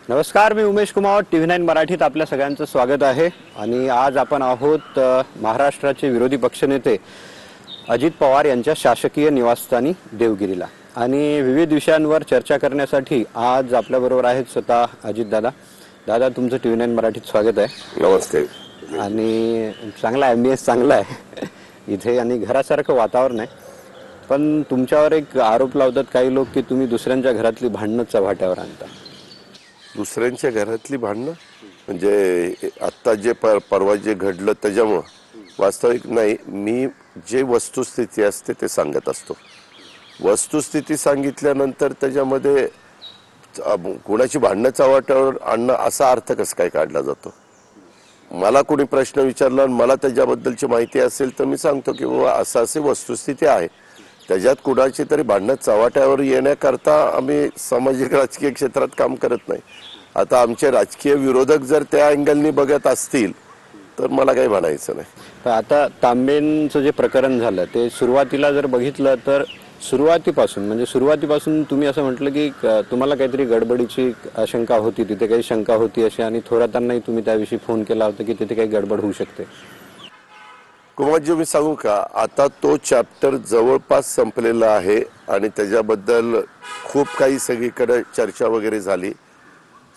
नमस्कार, मी उमेश कुमार. TV9 मराठीत आपल्या सगळ्यांचं स्वागत आहे. आणि आज आपण आहोत महाराष्ट्राचे विरोधी पक्षनेते अजित पवार यांच्या शासकीय निवासस्थानी देवगिरीला. आणि विविध विषयांवर चर्चा करण्यासाठी आज आपल्याबरोबर आहेत स्वतः अजित दादा. दादा, तुमचं TV9 मराठीत स्वागत आहे. नमस्ते. आणि चांगला एमबीएस चांगला आहे इथे आणि घरासारखं वातावरण आहे. पण तुमच्यावर एक आरोप लावतात काही लोक की तुम्ही दुसऱ्यांच्या घरातली भांडणं चव्हाट्यावर आणता. दुसऱ्यांच्या घरातली भांडणं म्हणजे आता जे परवा जे घडलं त्याच्यामुळं वास्तविक नाही. मी जे वस्तुस्थिती असते ते सांगत असतो. वस्तुस्थिती सांगितल्यानंतर त्याच्यामध्ये कोणाची भांडणं चव्हाट्यावर आणणं असा अर्थ कसं काय काढला जातो. मला कोणी प्रश्न विचारला आणि मला त्याच्याबद्दलची माहिती असेल तर मी सांगतो की बाबा असं असे वस्तुस्थिती आहे. त्याच्यात कुणाची तरी भांडणं चव्हाट्यावर येण्याकरता आम्ही सामाजिक राजकीय क्षेत्रात काम करत नाही. आता आमचे राजकीय विरोधक जर त्या अँगलनी बघत असतील तर मला काही म्हणायचं नाही. तर आता तांबेंचं जे प्रकरण झालं ते सुरुवातीला जर बघितलं तर सुरुवातीपासून तुम्ही असं म्हटलं की तुम्हाला काहीतरी गडबडीची आशंका होती, तिथे काही शंका होती अशी, आणि थोरातांनाही तुम्ही त्याविषयी फोन केला होता की तिथे काही गडबड होऊ शकते. कुमारजी, मी सांगू का, आता तो चॅप्टर जवळपास संपलेला आहे आणि त्याच्याबद्दल खूप काही सगळीकडे चर्चा वगैरे झाली.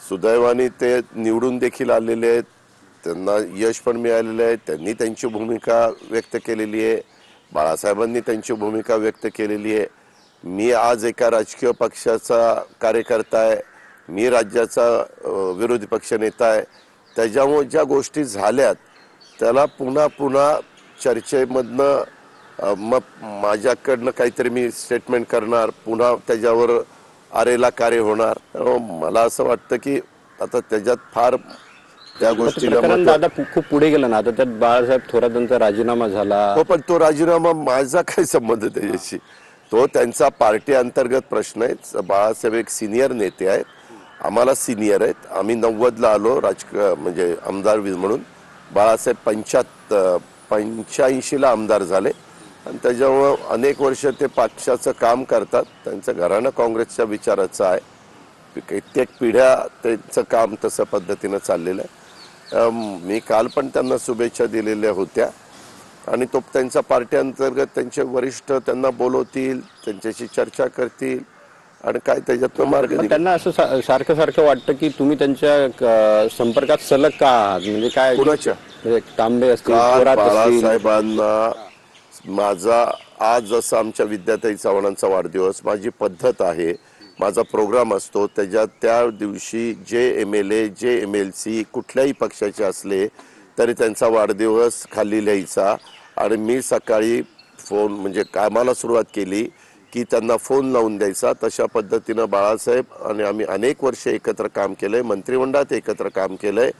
सुदैवाने ते निवडून देखील आलेले आहेत, त्यांना यश पण मिळालेलं आहे. त्यांनी त्यांची भूमिका व्यक्त केलेली आहे, बाळासाहेबांनी त्यांची भूमिका व्यक्त केलेली आहे. मी आज एका राजकीय पक्षाचा कार्यकर्ता आहे, मी राज्याचा विरोधी पक्ष नेता आहे. त्याच्यामुळे ज्या गोष्टी झाल्यात त्याला पुन्हा पुन्हा चर्चेमधनं मग माझ्याकडनं काहीतरी मी स्टेटमेंट करणार, पुन्हा त्याच्यावर आरेला कार्य होणार. मला असं वाटतं की आता त्याच्यात फार त्या गोष्टीला दादा खूप पुढे गेलं ना. आता त्यात बाळासाहेब थोरातांचा राजीनामा झाला. हो, पण तो राजीनामा माझा काय संबंध त्याच्याशी? तो त्यांचा पार्टी अंतर्गत प्रश्न आहे. बाळासाहेब एक सिनियर नेते आहेत, आम्हाला सिनियर आहेत. आम्ही 90ला आलो म्हणजे आमदार म्हणून. बाळासाहेब 85ला आमदार झाले आणि त्याच्यामुळं अनेक वर्ष ते पक्षाचं काम करतात. त्यांचं घराणं काँग्रेसच्या विचाराचं आहे. कित्येक पिढ्या त्यांचं काम तसं पद्धतीनं चाललेलं आहे. मी काल पण त्यांना शुभेच्छा दिलेल्या होत्या आणि तो त्यांचा पार्टी अंतर्गत त्यांचे वरिष्ठ त्यांना बोलवतील, त्यांच्याशी चर्चा करतील आणि काय त्याच्यातनं मार्ग. त्यांना असं सारखं वाटतं की तुम्ही त्यांच्या संपर्कात सलग का आहात, म्हणजे काय कुणाच्या तांबे असतील, बाळासाहेबांना माझा आज जसं आमच्या विद्याताई चव्हाणांचा वाढदिवस, माझी पद्धत आहे, माझा प्रोग्राम असतो, त्याच्यात त्या दिवशी जे MLA जे MLC कुठल्याही पक्षाचे असले तरी त्यांचा वाढदिवस खाली लिहायचा आणि मी सकाळी फोन म्हणजे कामाला सुरुवात केली की त्यांना फोन लावून द्यायचा. तशा पद्धतीनं बाळासाहेब आणि आम्ही अनेक वर्ष एकत्र काम केलंय, मंत्रिमंडळात एकत्र काम केलंय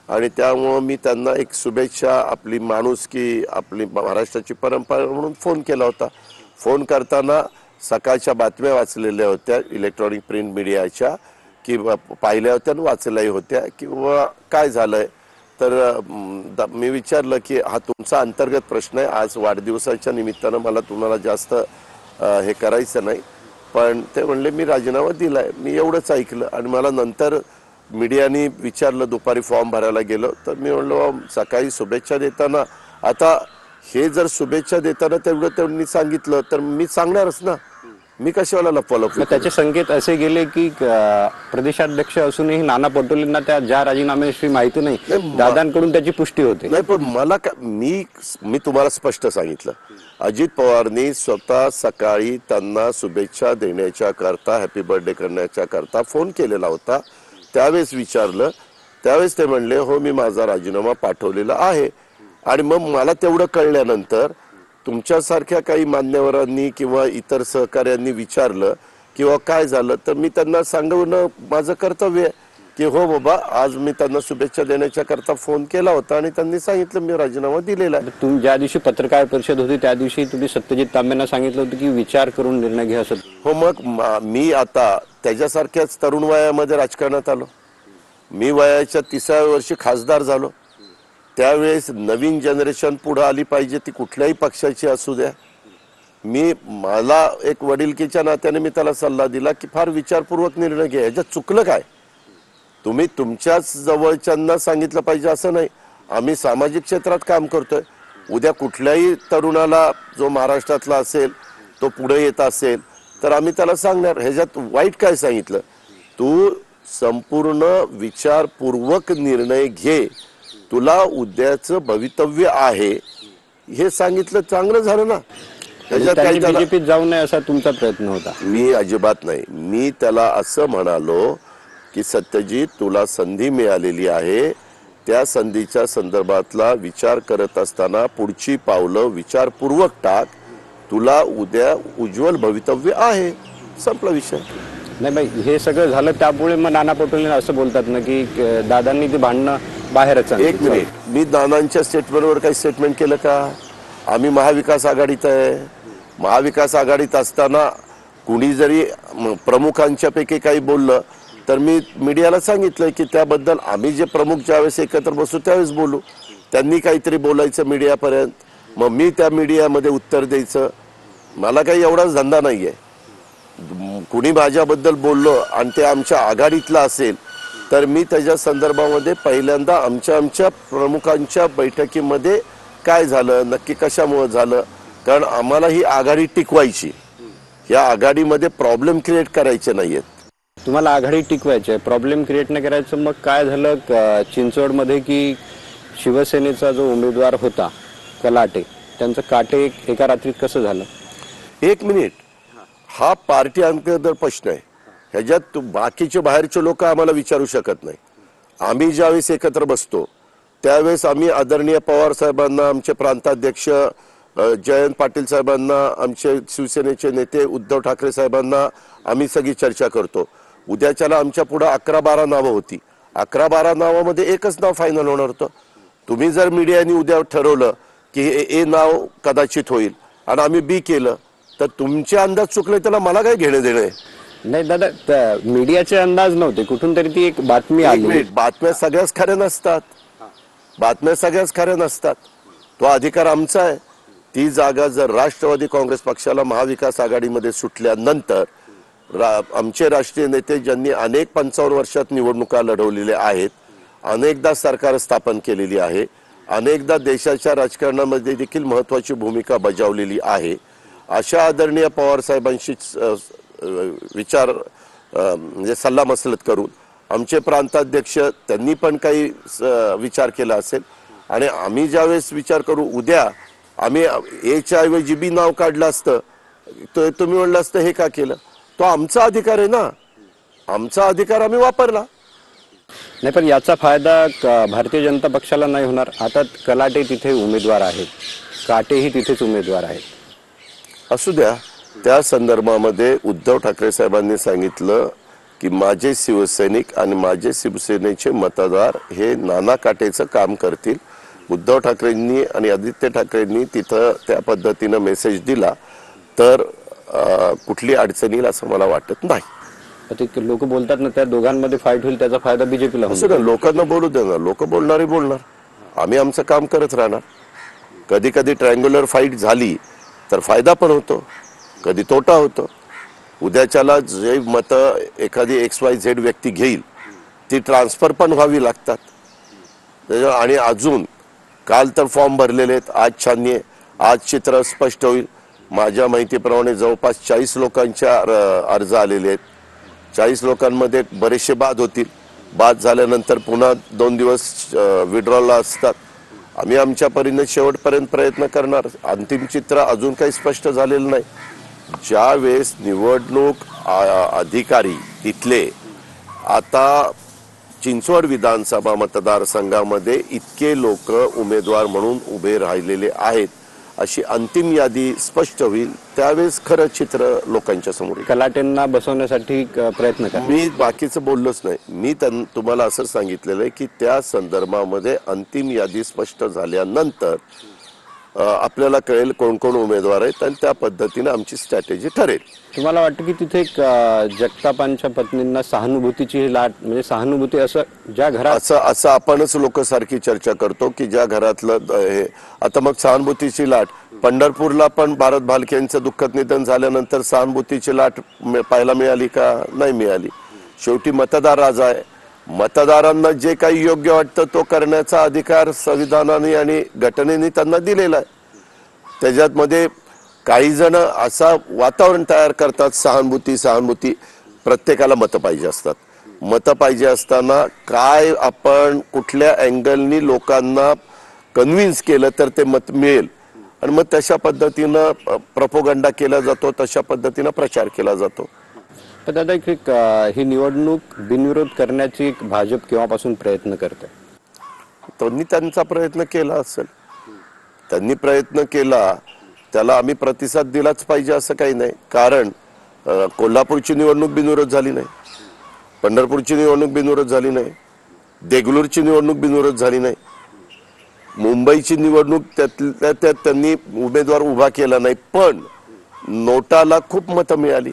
आणि त्यामुळं मी त्यांना एक शुभेच्छा, आपली माणुसकी, आपली महाराष्ट्राची परंपरा म्हणून फोन केला होता. फोन करताना सकाळच्या बातम्या वाचलेल्या होत्या इलेक्ट्रॉनिक प्रिंट मीडियाच्या, की पाहिल्या होत्या आणि वाचल्याही होत्या किंवा काय झालंय. तर मी विचारलं की हा तुमचा अंतर्गत प्रश्न आहे, आज वाढदिवसाच्या निमित्तानं मला तुम्हाला जास्त हे करायचं नाही. पण ते म्हणले मी राजीनामा दिलाय. मी एवढंच ऐकलं आणि मला नंतर मीडियाने विचारलं, दुपारी फॉर्म भरायला गेलो तर मी म्हणलो सकाळी शुभेच्छा देताना, आता हे जर शुभेच्छा देताना तेवढं त्यांनी सांगितलं तर मी सांगणारच ना, मी कशाला लपवालप. त्याचे संकेत असे गेले की प्रदेशाध्यक्ष असूनही नाना पटोलेंना त्या ज्या राजीनाम्याविषयी माहिती नाही, दादांकडून त्याची पुष्टी होते. नाही, पण मला मी तुम्हाला स्पष्ट सांगितलं, अजित पवारनी स्वतः सकाळी त्यांना शुभेच्छा देण्याच्या करता, हॅपी बर्थडे करण्याच्या करता फोन केलेला होता. त्यावेळेस विचारलं, त्यावेळेस ते म्हणले हो मी माझा राजीनामा पाठवलेला आहे. आणि मग मला तेवढं कळल्यानंतर तुमच्यासारख्या काही मान्यवरांनी किंवा इतर सहकार्यांनी विचारलं किंवा काय झालं तर मी त्यांना सांगणं माझं कर्तव्य आहे की हो बाबा, आज मी त्यांना शुभेच्छा देण्याच्या करता फोन केला होता आणि त्यांनी सांगितलं मी राजीनामा दिलेला आहे. तुम्ही ज्या दिवशी पत्रकार परिषद होती त्या दिवशी तुम्ही सत्यजित तांबेंना सांगितलं होतं की विचार करून निर्णय घ्या असं. हो, मग मी आता त्याच्यासारख्याच तरुण वयामध्ये राजकारणात आलो. मी वयाच्या 30व्या वर्षी खासदार झालो. त्यावेळेस नवीन जनरेशन पुढे आली पाहिजे, ती कुठल्याही पक्षाची असू द्या. मला एक वडिलकीच्या नात्याने मी त्याला सल्ला दिला की फार विचारपूर्वक निर्णय घ्या. ह्याच्यात चुकलं काय? तुम्ही तुमच्याच जवळच्यांना सांगितलं पाहिजे असं नाही. आम्ही सामाजिक क्षेत्रात काम करतोय. उद्या कुठल्याही तरुणाला जो महाराष्ट्रातला असेल तो पुढे येत असेल तर आम्ही त्याला सांगणार ह्याच्यात वाईट काय सांगितलं. तू संपूर्ण विचारपूर्वक निर्णय घे, तुला उद्याचं भवितव्य आहे हे सांगितलं चांगलं झालं ना. ह्याच्यात काही बीजेपीत जाऊ नये असा तुमचा प्रयत्न होता. मी अजिबात नाही. मी त्याला असं म्हणालो की सत्यजित, तुला संधी मिळालेली आहे, त्या संधीच्या संदर्भातला विचार करत असताना पुढची पावलं विचारपूर्वक टाक. तुला उद्या उज्ज्वल भवितव्य आहे. संपला विषय. नाही बाई, हे सगळं झालं त्यामुळे मग नाना पटोले असं बोलतात ना की दादांनी ते भांडणं बाहेरच आणली. एक मिनिट, मी दादांच्या स्टेटमेंटवर काही स्टेटमेंट केलं का? आम्ही महाविकास आघाडीत आहे. महाविकास आघाडीत असताना कुणी जरी प्रमुखांच्या पैकी काही बोललं तर मी मीडियाला सांगितलंय की त्याबद्दल आम्ही जे प्रमुख ज्यावेळेस एकत्र बसू त्यावेळेस बोलू. त्यांनी काहीतरी बोलायचं मीडियापर्यंत, मग मी त्या मीडियामध्ये उत्तर द्यायचं. मला काही एवढाच धंदा नाहीये. कुणी माझ्याबद्दल बोललं आणि ते आमच्या आघाडीतलं असेल तर मी त्याच्या संदर्भामध्ये पहिल्यांदा आमच्या प्रमुखांच्या बैठकीमध्ये काय झालं, नक्की कशामुळे झालं, कारण आम्हाला ही आघाडी टिकवायची. या आघाडीमध्ये प्रॉब्लेम क्रिएट करायचे नाहीयेत. तुम्हाला आघाडी टिकवायची आहे, प्रॉब्लेम क्रिएट नाही करायचं. मग काय झालं चिंचवडमध्ये की शिवसेनेचा जो उमेदवार होता कलाटे, त्यांचं काटे एका रात्रीत कसं झालं? एक मिनिट, हा पार्टी अंतर्गत प्रश्न आहे. ह्याच्यात बाकीचे बाहेरचे लोक आम्हाला विचारू शकत नाही. आम्ही ज्यावेळेस एकत्र बसतो त्यावेळेस आम्ही आदरणीय पवार साहेबांना, आमचे प्रांताध्यक्ष जयंत पाटील साहेबांना, आमचे शिवसेनेचे नेते उद्धव ठाकरे साहेबांना आम्ही सगळी चर्चा करतो. उद्याच्याला आमच्या पुढे 11-12 नावं होती. 11-12 नावामध्ये एकच नाव फायनल होणार होतं. तुम्ही जर मीडियाने उद्या ठरवलं की ए नाव कदाचित होईल आणि आम्ही बी केलं तर तुमचे अंदाज चुकले, त्याला मला काय घेणं देणं आहे? नाही दादा, मीडियाचे अंदाज नव्हते, कुठून तरी ती एक बातमी आली. बातम्या सगळ्याच खऱ्या नसतात. बातम्या सगळ्याच खऱ्या नसतात. तो अधिकार आमचा आहे. ती जागा जर राष्ट्रवादी काँग्रेस पक्षाला महाविकास आघाडीमध्ये सुटल्यानंतर आमचे राष्ट्रीय नेते ज्यांनी अनेक 55 वर्षात निवडणुका लढवलेल्या आहेत, अनेकदा सरकार स्थापन केलेली आहे, अनेकदा देशाच्या राजकारणामध्ये देखील महत्वाची भूमिका बजावलेली आहे, अशा आदरणीय पवार साहेबांशी विचार म्हणजे सल्ला मसलत करून आमचे प्रांताध्यक्ष त्यांनी पण काही विचार केला असेल आणि आम्ही ज्यावेळेस विचार करू उद्या आम्ही एच्या ऐवजी बी नाव काढलं असतं तर तुम्ही म्हणलं असतं हे का केलं? तो आमचा अधिकार आहे ना. आमचा अधिकार आम्ही वापरला. नाही, पण याचा फायदा भारतीय जनता पक्षाला नाही होणार. आता कलाटे तिथे उमेदवार आहेत, काटेही तिथेच उमेदवार आहेत. असू द्या. त्या संदर्भामध्ये उद्धव ठाकरे साहेबांनी सांगितलं की माझे शिवसैनिक आणि माझे शिवसेनेचे मतदार हे नाना काटेचं काम करतील. उद्धव ठाकरेंनी आणि आदित्य ठाकरेंनी तिथं त्या पद्धतीनं मेसेज दिला तर कुठली अडचण येईल असं मला वाटत नाही. लोक बोलतात ना त्या दोघांमध्ये फाईट होईल, त्याचा फायदा बीजेपीला होईल. लोकांना बोलू देणार, लोक बोलणारे बोलणार, आम्ही आमचं काम करत राहणार. कधी कधी ट्रायंग्युलर फाईट झाली तर फायदा पण होतो, कधी तोटा होतो. उद्याच्याला जे मतं एखादी XYZ व्यक्ती घेईल ती ट्रान्सफर पण व्हावी लागतात. आणि अजून काल तर फॉर्म भरलेले आहेत, आज छाननी आहे, आज चित्र स्पष्ट होईल. माझ्या माहितीप्रमाणे जवळपास 40 लोकांच्या अर्ज आलेले आहेत. 40 लोकांमध्ये बरेचसे बाद होतील. बाद झाल्यानंतर पुन्हा 2 दिवस विड्रॉला असतात. आम्ही आमच्या परीने शेवटपर्यंत प्रयत्न करणार. अंतिम चित्र अजून काही स्पष्ट झालेलं नाही. ज्या वेळेस निवडणूक अधिकारी तिथले आता चिंचवड विधानसभा मतदारसंघामध्ये इतके लोक उमेदवार म्हणून उभे राहिलेले आहेत, अशी अंतिम यादी स्पष्ट होईल त्यावेळेस खरं चित्र लोकांच्या समोर. कलाटेंना बसवण्यासाठी प्रयत्न करा. मी बाकीचं बोललोच नाही. मी तुम्हाला असं सांगितलेलं आहे की त्या संदर्भामध्ये अंतिम यादी स्पष्ट झाल्यानंतर आपल्याला कळेल कोण कोण उमेदवार आहेत आणि त्या पद्धतीने आमची स्ट्रॅटेजी ठरेल. तुम्हाला वाटतं की तिथे जगतापांच्या पत्नींना सहानुभूतीची लाट, म्हणजे सहानुभूती असं ज्या घरात असं आपणच लोक सारखी चर्चा करतो की ज्या घरातलं हे आता मग सहानुभूतीची लाट. पंढरपूरला पण भारत भालके यांचं दुःखद निधन झाल्यानंतर सहानुभूतीची लाट पाहायला मिळाली का? नाही मिळाली. शेवटी मतदार राजा आहे. मतदारांना जे काही योग्य वाटतं तो करण्याचा अधिकार संविधानाने आणि घटनेने त्यांना दिलेला आहे. त्याच्यात मध्ये काही जण असा वातावरण तयार करतात, सहानुभूती प्रत्येकाला मतं पाहिजे असतात. मतं पाहिजे असताना काय आपण कुठल्या अँगलनी लोकांना कन्व्हिन्स केलं तर ते मत मिळेल आणि मग तशा पद्धतीनं प्रोपोगंडा केला जातो, तशा पद्धतीनं प्रचार केला जातो. पण दादा ही निवडणूक बिनविरोध करण्याची भाजप केव्हापासून प्रयत्न करते? त्यांनी त्यांचा प्रयत्न केला असेल, त्यांनी प्रयत्न केला त्याला आम्ही प्रतिसाद दिलाच पाहिजे असं काही नाही. कारण कोल्हापूरची निवडणूक बिनविरोध झाली नाही, पंढरपूरची निवडणूक बिनविरोध झाली नाही, देगलूरची निवडणूक बिनविरोध झाली नाही, मुंबईची निवडणूक त्यात त्यांनी उमेदवार उभा केला नाही, पण नोटाला खूप मतं मिळाली.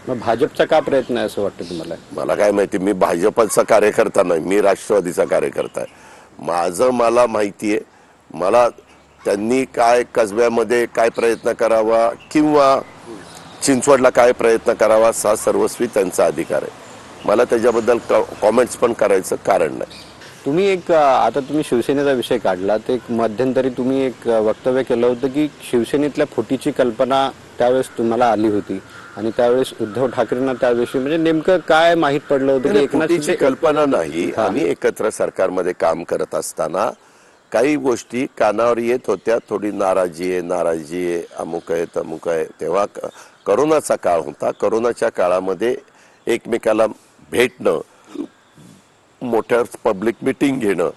मग भाजपचा का प्रयत्न आहे असं वाटतं तुम्हाला? मला काय माहिती, मी भाजपचा कार्यकर्ता नाही, मी राष्ट्रवादीचा कार्यकर्ता आहे. मला माहिती आहे, मला त्यांनी काय कसब्यामध्ये काय प्रयत्न करावा किंवा चिंचवडला काय प्रयत्न करावा हा सर्वस्वी त्यांचा अधिकार आहे. मला त्याच्याबद्दल कॉमेंट्स पण करायचं कारण नाही. तुम्ही आता तुम्ही शिवसेनेचा विषय काढला, ते एक मध्यंतरी तुम्ही एक वक्तव्य केलं होतं की शिवसेनेतल्या फुटीची कल्पना त्यावेळेस तुम्हाला आली होती आणि त्यावेळेस उद्धव ठाकरेंना त्याविषयी म्हणजे नेमकं काय माहित पडलं होतं की एकनाथ फुटीची कल्पना नाही. आम्ही एकत्र सरकारमध्ये काम करत असताना काही गोष्टी कानावर येत होत्या, थोडी नाराजी आहे, अमुक आहे. तेव्हा करोनाचा काळ होता. करोनाच्या काळामध्ये एकमेकाला भेटणं, मोठ्या पब्लिक मिटिंग घेणं,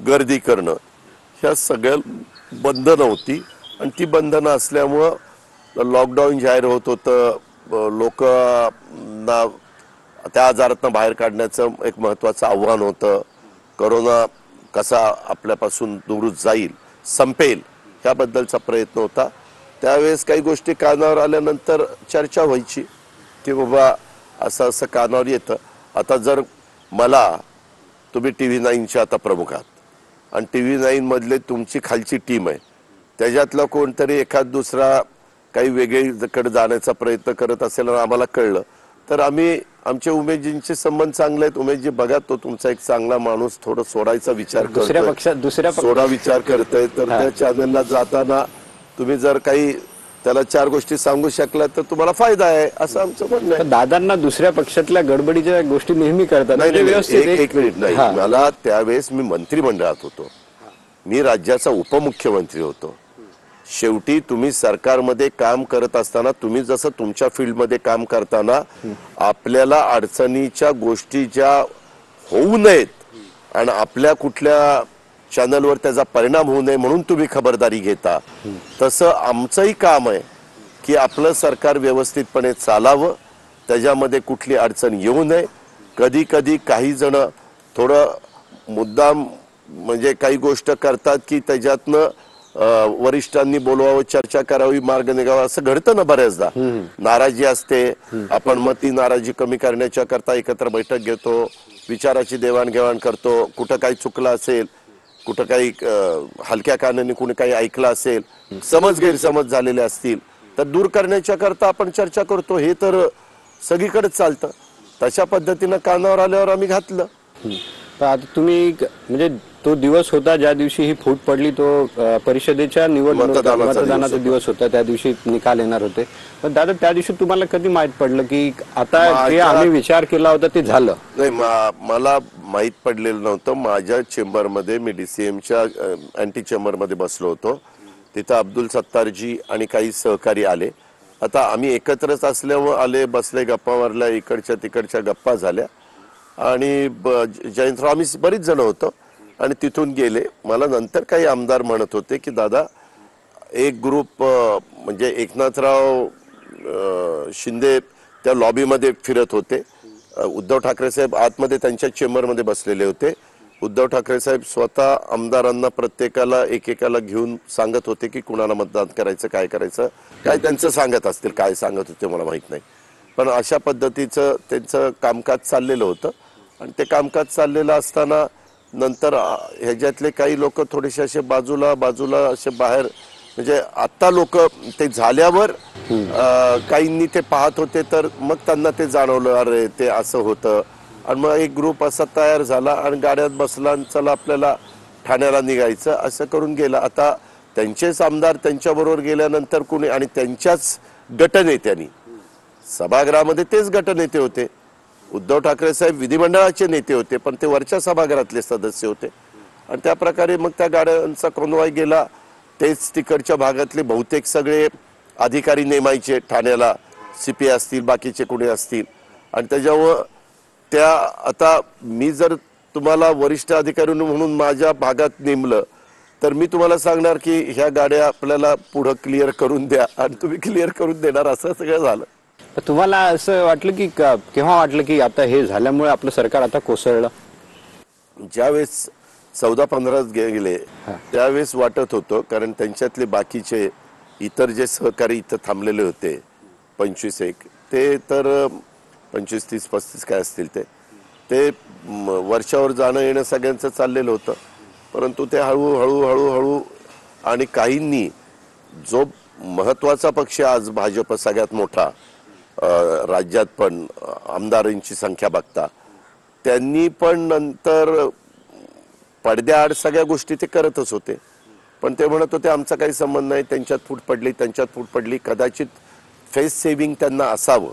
गर्दी करणं, ह्या सगळ्या बंधनं होती आणि ती बंधनं असल्यामुळं लॉकडाऊन जाहीर होत होतं. लोकांना त्या आजारातनं बाहेर काढण्याचं एक महत्वाचं आव्हान होतं. करोना कसा आपल्यापासून दूर जाईल, संपेल, ह्याबद्दलचा प्रयत्न होता. त्यावेळेस काही गोष्टी कानावर आल्यानंतर चर्चा व्हायची की बाबा असं कानावर येतं. आता जर मला तुम्ही TV9चे आता प्रमुख आहात आणि TV9 मधले तुमची खालची टीम आहे, त्याच्यातला कोणतरी एखाद दुसरा काही वेगळीकडे जाण्याचा प्रयत्न करत असेल आणि आम्हाला कळलं तर आम्ही आमचे उमेशजींचे संबंध चांगले आहेत. उमेशजी बघा, तो तुमचा एक चांगला माणूस, थोडं सोडायचा विचार करतोय, सोडा विचार करतोय, तर त्या चॅनलला जाताना तुम्ही जर काही त्याला 4 गोष्टी सांगू शकला तर तुम्हाला फायदा आहे असं आमचं म्हणणं आहे. दादांना दुसऱ्या पक्षातल्या गडबडीच्या गोष्टी नेहमी करतात. एक मिनिट नाही, मला त्यावेळेस मी मंत्रिमंडळात होतो, मी राज्याचा उपमुख्यमंत्री होतो. शेवटी तुम्ही सरकारमध्ये काम करत असताना, तुम्ही जसं तुमच्या फील्डमध्ये काम करताना आपल्याला अडचणीच्या गोष्टी ज्या होऊ नयेत आणि आपल्या कुठल्या चॅनलवर त्याचा परिणाम होऊ नये म्हणून तुम्ही खबरदारी घेता, तसं आमचंही काम आहे की आपलं सरकार व्यवस्थितपणे चालावं, त्याच्यामध्ये कुठली अडचण येऊ नये. कधी कधी काही जण थोडं मुद्दाम म्हणजे काही गोष्ट करतात की त्याच्यातनं वरिष्ठांनी बोलवावं, चर्चा करावी, मार्ग निघावा, असं घडतं ना बऱ्याचदा. नाराजी असते, आपण मग ती नाराजी कमी करण्याच्या करता एकत्र बैठक घेतो, विचाराची देवाणघेवाण करतो. कुठं काही चुकलं असेल, कुठं काही हलक्या कानाने कुणी काही ऐकलं असेल, गैरसमज झालेले असतील तर दूर करण्याच्या करता आपण चर्चा करतो. हे तर सगळीकडेच चालतं. तशा पद्धतीनं कानावर आल्यावर आम्ही घातलं. आता तुम्ही म्हणजे तो दिवस होता ज्या दिवशी ही फूट पडली, तो परिषदेच्या मतदानाचा दिवस होता, त्या दिवशी निकाल येणार होते. पण दादा त्या दिवशी तुम्हाला कधी माहित पडलं की आता जे आम्ही विचार केला होता ते झालं? नाही, मला माहित पडलेलं नव्हतं. माझ्या चेंबरमध्ये, मी DCMच्या अँटी चेंबरमध्ये बसलो होतो, तिथं अब्दुल सत्तारजी आणि काही सहकारी आले. आता आम्ही एकत्रच असल्यामुळे आले, बसले, गप्पा मारल्या, इकडच्या तिकडच्या गप्पा झाल्या आणि जयंतराव आम्ही बरीच जण होतो आणि तिथून गेले. मला नंतर काही आमदार म्हणत होते की दादा एक ग्रुप म्हणजे एकनाथराव शिंदे त्या लॉबीमध्ये फिरत होते, उद्धव ठाकरे साहेब आतमध्ये त्यांच्या चेंबरमध्ये बसलेले होते. उद्धव ठाकरे साहेब स्वतः आमदारांना प्रत्येकाला एकेकाला घेऊन सांगत होते की कुणाला मतदान करायचं, काय करायचं, काय त्यांचं सांगत असतील, काय सांगत होते मला माहित नाही. पण अशा पद्धतीचं त्यांचं कामकाज चाललेलं होतं आणि ते कामकाज चाललेलं असताना नंतर ह्याच्यातले काही लोक थोडेसे असे बाजूला असे बाहेर, म्हणजे आता लोक ते झाल्यावर काहींनी ते पाहत होते तर मग त्यांना ते जाणवलं, अरे ते असं होतं आणि मग एक ग्रुप असा तयार झाला आणि गाड्यात बसला आणि चला आपल्याला ठाण्याला निघायचं असं करून गेला. आता त्यांचेच आमदार त्यांच्याबरोबर गेल्यानंतर कुणी आणि त्यांच्याच गटनेत्यांनी, सभागृहामध्ये तेच गटनेते होते, उद्धव ठाकरे साहेब विधिमंडळाचे नेते होते पण ते वरच्या सभागृहातले सदस्य होते आणि त्या प्रकारे मग त्या गाड्यांचा कोंडवाय गेला. तेच तिकडच्या भागातले बहुतेक सगळे अधिकारी नेमायचे ठाण्याला, CP असतील बाकीचे कोणी असतील आणि त्याच्यावर त्या आता मी जर तुम्हाला वरिष्ठ अधिकारी म्हणून माझ्या भागात नेमलं तर मी तुम्हाला सांगणार की ह्या गाड्या आपल्याला पुढं क्लिअर करून द्या आणि तुम्ही क्लिअर करून देणार, असं सगळं झालं. तुम्हाला असं वाटलं की केव्हा वाटलं की आता हे झाल्यामुळे आपलं सरकार आता कोसळलं? ज्यावेळेस 14-15 गेले त्यावेळेस वाटत होतं, कारण त्यांच्यातले बाकीचे इतर जे सहकारी इथं थांबलेले होते 25-1 ते तर 25-30-35 काय असतील ते वर्षावर जाणं येणं सगळ्यांचं चाललेलं होतं. परंतु ते हळूहळू आणि काहींनी जो महत्वाचा पक्ष आज भाजप सगळ्यात मोठा राज्यात पण आमदारांची संख्या बघता, त्यांनी पण नंतर पडद्याआड सगळ्या गोष्टी ते करतच होते. पण ते म्हणत होते आमचा काही संबंध नाही, त्यांच्यात फूट पडली. कदाचित फेस सेव्हिंग त्यांना असावं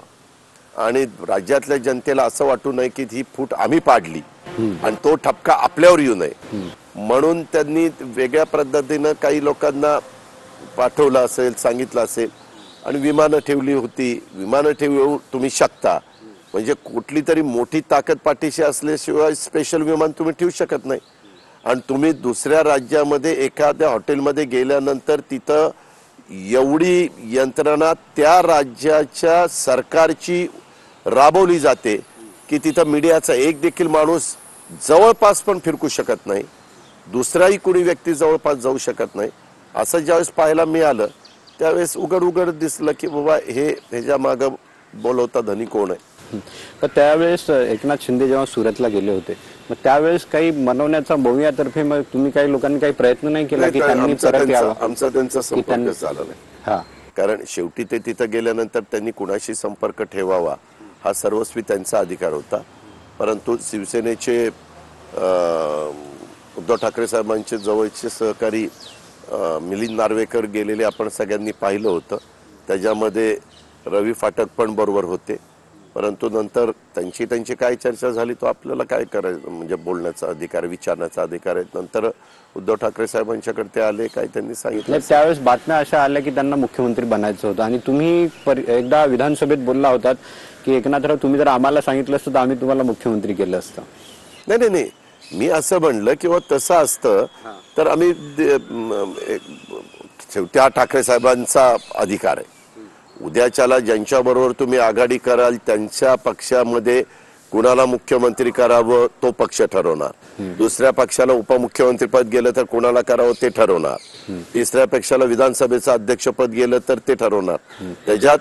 आणि राज्यातल्या जनतेला असं वाटू नये की ही फूट आम्ही पाडली आणि तो ठपका आपल्यावर येऊ नये म्हणून त्यांनी वेगळ्या पद्धतीनं काही लोकांना पाठवलं असेल, सांगितलं असेल आणि विमानं ठेवली होती. विमानं ठेवू तुम्ही शकता, म्हणजे कुठली तरी मोठी ताकद पाठीशी असल्याशिवाय स्पेशल विमान तुम्ही ठेवू शकत नाही. आणि तुम्ही दुसऱ्या राज्यामध्ये एखाद्या हॉटेलमध्ये गेल्यानंतर तिथं एवढी यंत्रणा त्या राज्याच्या सरकारची राबवली जाते की तिथं मीडियाचा एक देखील माणूस जवळपास पण फिरकू शकत नाही, दुसराही कुणी व्यक्ती जवळपास जाऊ शकत नाही. असं ज्यावेळेस पाहायला मिळालं त्यावेळेस उघड दिसलं की बाबा ह्याच्या मागं बोलवता धनी कोण आहे. तर त्यावेळेस एकनाथ शिंदे जेव्हा सुरतला गेले होते मग त्यावेळेस काही मनवण्याचा भोवियातर्फे मग तुम्ही काही लोकांनी काही प्रयत्न नाही केला की त्यांनी परत यावं? आमचा त्यांचा संपर्क झाला नाही. कारण शेवटी ते तिथं गेल्यानंतर त्यांनी कुणाशी संपर्क ठेवावा हा सर्वस्वी त्यांचा अधिकार होता. परंतु शिवसेनेचे उद्धव ठाकरे साहेबांचे जवळचे सहकारी मिलिंद नार्वेकर गेलेले आपण सगळ्यांनी पाहिलं होतं. त्याच्यामध्ये रवी फाटक पण बरोबर होते. परंतु नंतर त्यांची काय चर्चा झाली तो आपल्याला काय करायचं, म्हणजे बोलण्याचा अधिकार, विचारण्याचा अधिकार आहे. नंतर उद्धव ठाकरे साहेबांच्याकडे ते आले, काय त्यांनी सांगितलं. त्यावेळेस बातम्या अशा आल्या की त्यांना मुख्यमंत्री बनायचं होतं आणि तुम्ही एकदा विधानसभेत बोलला होतात की एकनाथराव तुम्ही जर आम्हाला सांगितलं असतं तर आम्ही तुम्हाला मुख्यमंत्री केलं असतं. नाही, मी असं म्हणलं किंवा तसं असतं तर आम्ही शेवटी हा ठाकरे साहेबांचा अधिकार आहे. उद्याच्याला ज्यांच्या बरोबर तुम्ही आघाडी कराल त्यांच्या पक्षामध्ये कुणाला मुख्यमंत्री करावं तो पक्ष ठरवणार. दुसऱ्या पक्षाला उपमुख्यमंत्रीपद गेलं तर कुणाला करावं ते ठरवणार. तिसऱ्या पक्षाला विधानसभेचं अध्यक्षपद गेलं तर ते ठरवणार. त्याच्यात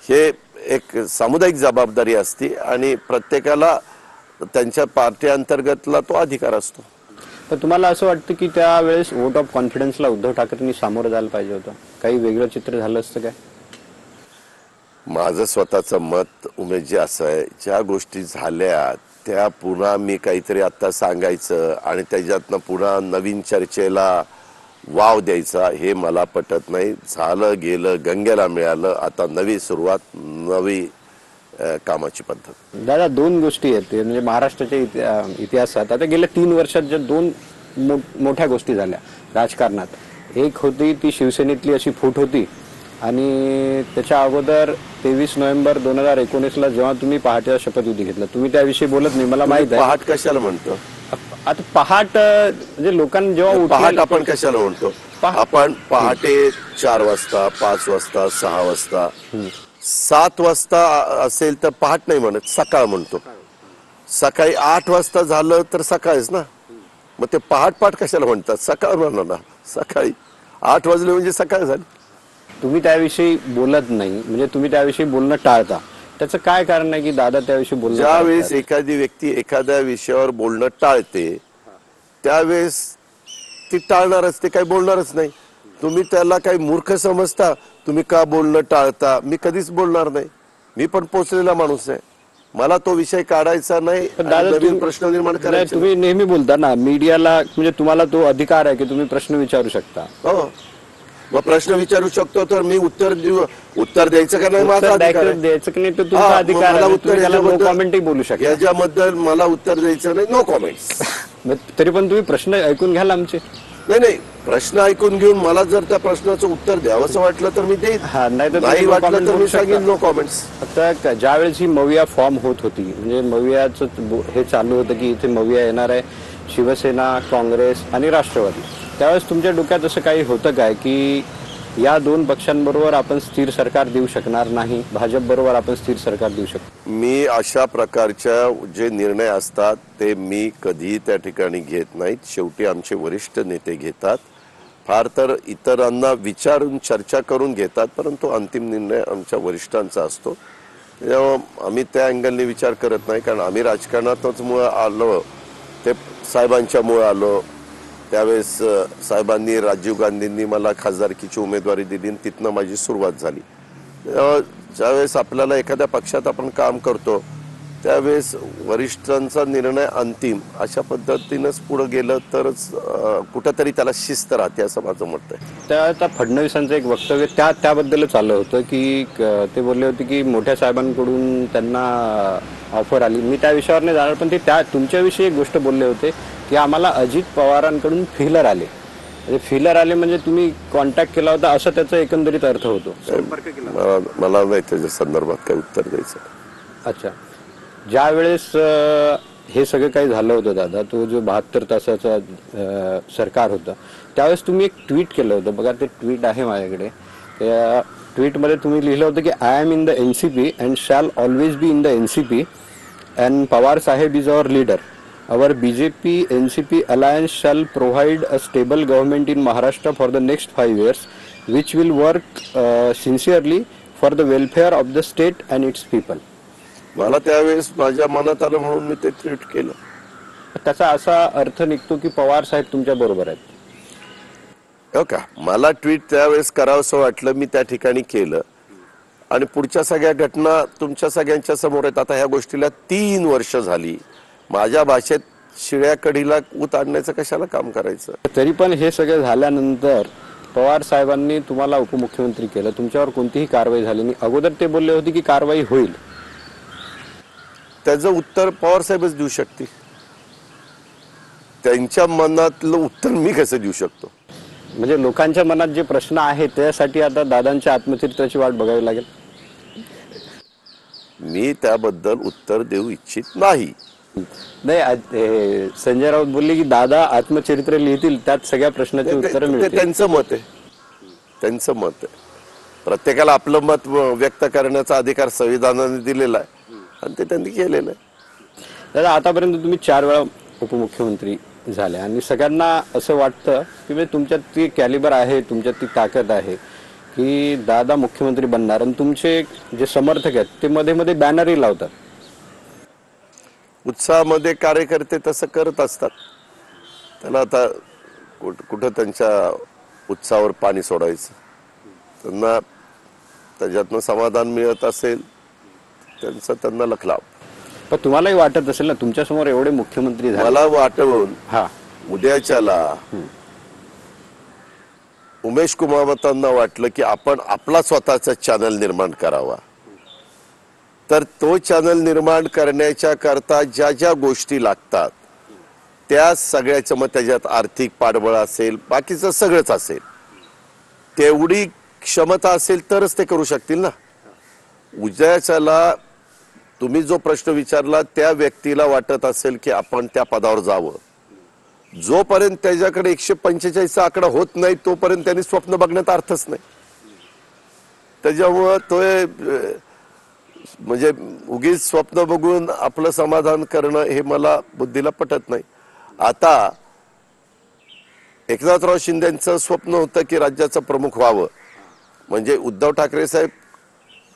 हे एक सामुदायिक जबाबदारी असते आणि प्रत्येकाला त्यांच्या पार्टी अंतर्गतला तो अधिकार असतो. तर तुम्हाला असं वाटतं की त्यावेळेस वोट ऑफ कॉन्फिडन्सला उद्धव ठाकरेंनी सामोरं जायला पाहिजे होतं? काही वेगळं चित्र झालं असतं काय? माझं स्वतःचं मत उमेश असं आहे, ज्या गोष्टी झाल्या त्या पुन्हा मी काहीतरी आता सांगायचं आणि त्याच्यातनं पुन्हा नवीन चर्चेला वाव द्यायचा हे मला पटत नाही. झालं गेलं, गंगेला मिळालं, आता नवी सुरुवात, नवी कामाची पद्धत. दादा दोन गोष्टी आहेत म्हणजे महाराष्ट्राच्या इतिहासात आता गेल्या 3 वर्षात ज्या दोन मोठ्या गोष्टी झाल्या राजकारणात. एक होती ती शिवसेनेतली अशी फूट होती आणि त्याच्या अगोदर 23 नोव्हेंबर 2019ला जेव्हा तुम्ही पहाटेचा शपथविधी घेतला, तुम्ही त्याविषयी बोलत नाही, मला माहित आहे. पहाट कशाला म्हणतो? आता पहाट म्हणजे लोकांना जेव्हा पहाट आपण कशाला म्हणतो? आपण पहाटे 4 वाजता, 5 वाजता, 6 वाजता, 7 वाजता असेल तर पहाट नाही म्हणत, सकाळ म्हणतो. सकाळी 8 वाजता झालं तर सकाळच ना, मग ते पहाट कशाला म्हणतात? सकाळ म्हणा ना, सकाळी 8 वाजले म्हणजे सकाळ झाली. तुम्ही त्याविषयी बोलत नाही म्हणजे तुम्ही त्याविषयी बोलणं टाळता, त्याचं काय कारण आहे की दादा त्याविषयी बोलणं? ज्यावेळेस एखादी व्यक्ती एखाद्या विषयावर बोलणं टाळते त्यावेळेस ती टाळणारच, ते काही बोलणारच नाही. तुम्ही त्याला काही मूर्ख समजता, तुम्ही का बोलणं टाळता? मी कधीच बोलणार नाही, मी पण पोचलेला माणूस आहे. मला तो विषय काढायचा नाही, पण दादा नवीन तुम्ही- प्रश्न निर्माण नाही, करायचे. तुम्ही नेहमी बोलता ना मीडियाला, म्हणजे तुम्हाला तो अधिकार आहे की तुम्ही प्रश्न विचारू शकता. हो, मग प्रश्न विचारू शकतो तर मी उत्तर द्यायचं का नाही, माझा उत्तर अधिकार आहे. द्यायचं की नाही तो हा, तुमचा मग अधिकार मला आहे. उत्तर तुम्ही त्याला नो याच्याबद्दल- कॉमेंटही बोलू शकता. याच्याबद्दल मला उत्तर द्यायचं नाही, नो कॉमेंट्स. तरी पण तुम्ही प्रश्न ऐकून घ्याल आमचे. नाही, प्रश्न ऐकून घेऊन मला जर त्या प्रश्नाचं उत्तर द्यावंसं वाटलं तर मी देईन, हा, नाही तर नाही तुम्ही no वाटलं comment तर मी बोलू सांगेन शकता. No comments. आता ज्यावेळेस ही मविया फॉर्म होत होती, म्हणजे मवियाचं हे चालू होतं की इथे मविया येणार आहे, शिवसेना, काँग्रेस आणि राष्ट्रवादी, त्यावेळेस तुमच्या डोक्यात असं काही होतं काय की या दोन पक्षांबरोबर आपण स्थिर सरकार देऊ शकणार नाही, भाजप बरोबर आपण स्थिर सरकार देऊ शकतो? मी अशा प्रकारच्या जे निर्णय असतात ते मी कधी त्या ठिकाणी घेत नाहीत. शेवटी आमचे वरिष्ठ नेते घेतात, फार तर इतरांना विचारून चर्चा करून घेतात, परंतु अंतिम निर्णय आमच्या वरिष्ठांचा असतो. त्यामुळे आम्ही त्या अँगलने विचार करत नाही, कारण आम्ही राजकारणातच मुळे आलो, ते साहेबांच्यामुळे आलो. त्यावेळेस साहेबांनी, राजीव गांधींनी मला खासदारकीची उमेदवारी दिली आणि तिथनं माझी सुरुवात झाली. ज्यावेळेस आपल्याला एखाद्या पक्षात आपण काम करतो त्यावेळेस वरिष्ठांचा निर्णय अंतिम, अशा पद्धतीनंच पुढे गेलं तरच कुठंतरी त्याला शिस्त राहते, असं माझं मत आहे. त्या आता फडणवीसांचं एक वक्तव्य त्याबद्दलच आलं होतं की ते बोलले होते की मोठ्या साहेबांकडून त्यांना ऑफर आली. मी त्या विषयावर नाही जाणार, पण ते तुमच्याविषयी एक गोष्ट बोलले होते की आम्हाला अजित पवारांकडून फिलर आले. फिलर आले म्हणजे तुम्ही कॉन्टॅक्ट केला होता असं त्याचा एकंदरीत अर्थ होतो. संपर्क केला. मला नाही त्याच्या संदर्भात काही उत्तर द्यायचं. अच्छा, ज्या वेळेस हे सगळं काही झालं होतं दादा, तो जो 72 तासाचा सरकार होतं, त्यावेळेस तुम्ही एक ट्विट केलं होतं बघा, ते ट्विट आहे माझ्याकडे. त्या ट्विटमध्ये तुम्ही लिहिलं होतं की I am in the NCP and shall always be in the NCP and Pawar साहेब is our leader. Our BJP NCP alliance shall provide a stable government in Maharashtra for the next 5 years, which will work sincerely for the welfare of the state and its people. मला त्यावेळेस माझ्या मनात आलं म्हणून मी ते tweet केलं. त्याचा असा अर्थ निघतो की पवार साहेब तुमच्या बरोबर आहेत. हो का, मला ट्विट त्यावेळेस करावंसं वाटलं, मी त्या ठिकाणी केलं आणि पुढच्या सगळ्या घटना तुमच्या सगळ्यांच्या समोर आहेत. आता ह्या गोष्टीला 3 वर्ष झाली. माझ्या भाषेत शिळ्या कढीला ऊत आणण्याचं कशाला काम करायचं. तरी पण हे सगळं झाल्यानंतर पवार साहेबांनी तुम्हाला उपमुख्यमंत्री केलं, तुमच्यावर कोणतीही कारवाई झाली नाही. अगोदर ते बोलले होते की कारवाई होईल. त्याचं उत्तर पवार साहेबच देऊ शकतील. त्यांच्या मनातलं उत्तर मी कसं देऊ शकतो? म्हणजे लोकांच्या मनात जे प्रश्न आहेत त्यासाठी आता दादांच्या आत्मचरित्राची वाट बघावी लागेल. मी त्याबद्दल उत्तर देऊ इच्छित नाही. नाही, संजय राऊत बोलले की दादा आत्मचरित्र लिहितील, त्यात सगळ्या प्रश्नाची उत्तरं ते मिळतील. त्यांचं मत आहे, त्यांचं मत आहे. प्रत्येकाला आपलं मत व्यक्त करण्याचा अधिकार संविधानाने दिलेला आहे आणि ते त्यांनी केलेलं आहे. दादा, आतापर्यंत तुम्ही 4 वेळा उपमुख्यमंत्री झाले आणि सगळ्यांना असं वाटतं की तुमच्यात ती कॅलिबर आहे, तुमच्यात ती ताकद आहे की दादा मुख्यमंत्री बनणार, आणि तुमचे जे समर्थक आहेत ते मध्ये मध्ये बॅनरही लावतात. उत्साहामध्ये कार्यकर्ते तसं करत असतात. त्याला आता कुठं त्यांच्या उत्साहावर पाणी सोडायचं. त्यांना त्याच्यातनं समाधान मिळत असेल त्यांचं त्यांना लखलाव. पण तुम्हालाही वाटत असेल ना, तुमच्या समोर एवढे मुख्यमंत्री झाले. मला वाटवून हा, उद्याच्याला उमेश कुमावतांना वाटलं की आपण आपला स्वतःचा चॅनल निर्माण करावा, तर तो चॅनल निर्माण करण्याच्या करता ज्या ज्या गोष्टी लागतात त्या सगळ्याचं, मग त्याच्यात आर्थिक पाठबळ असेल, बाकीचं सगळंच असेल, तेवढी क्षमता असेल तरच ते करू शकतील ना. उद्याच्याला तुम्ही जो प्रश्न विचारला त्या व्यक्तीला वाटत असेल की आपण त्या पदावर जावं, जोपर्यंत त्याच्याकडे 145 आकडा होत नाही तोपर्यंत त्यांनी स्वप्न बघण्यात अर्थच नाही. त्याच्यामुळं तो म्हणजे उगीच स्वप्न बघून आपलं समाधान करणं हे मला बुद्धीला पटत नाही. आता एकनाथराव शिंदेचं स्वप्न होतं की राज्याचं प्रमुख व्हावं, म्हणजे उद्धव ठाकरे साहेब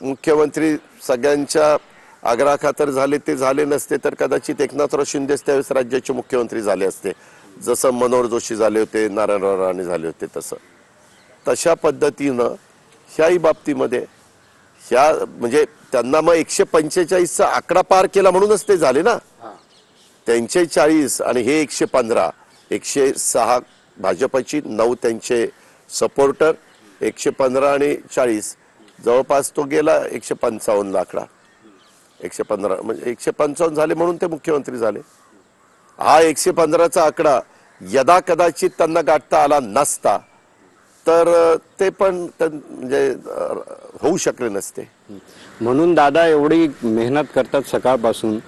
मुख्यमंत्री सगळ्यांच्या आग्रहाखातर झाले, ते झाले नसते तर कदाचित एकनाथराव शिंदेच त्यावेळेस राज्याचे मुख्यमंत्री झाले असते, जसं मनोहर जोशी झाले होते, नारायणराव राणे झाले होते. तशा पद्धतीनं ह्याही बाबतीमध्ये ह्या म्हणजे त्यांना मग 145चा आकडा पार केला म्हणूनच ते झाले ना. त्यांचे 40 आणि हे 115, 106 भाजपची, 9 त्यांचे सपोर्टर, 115 आणि 40 जवळपास तो गेला 155 आकडा. 115 म्हणजे 155 झाले म्हणून ते मुख्यमंत्री झाले. हा 115चा आकडा यदा कदाचित त्यांना गाठता आला नसता तर ते पण म्हणजे होऊ शकले नसते. म्हणून दादा एवढी मेहनत करतात सकाळपासून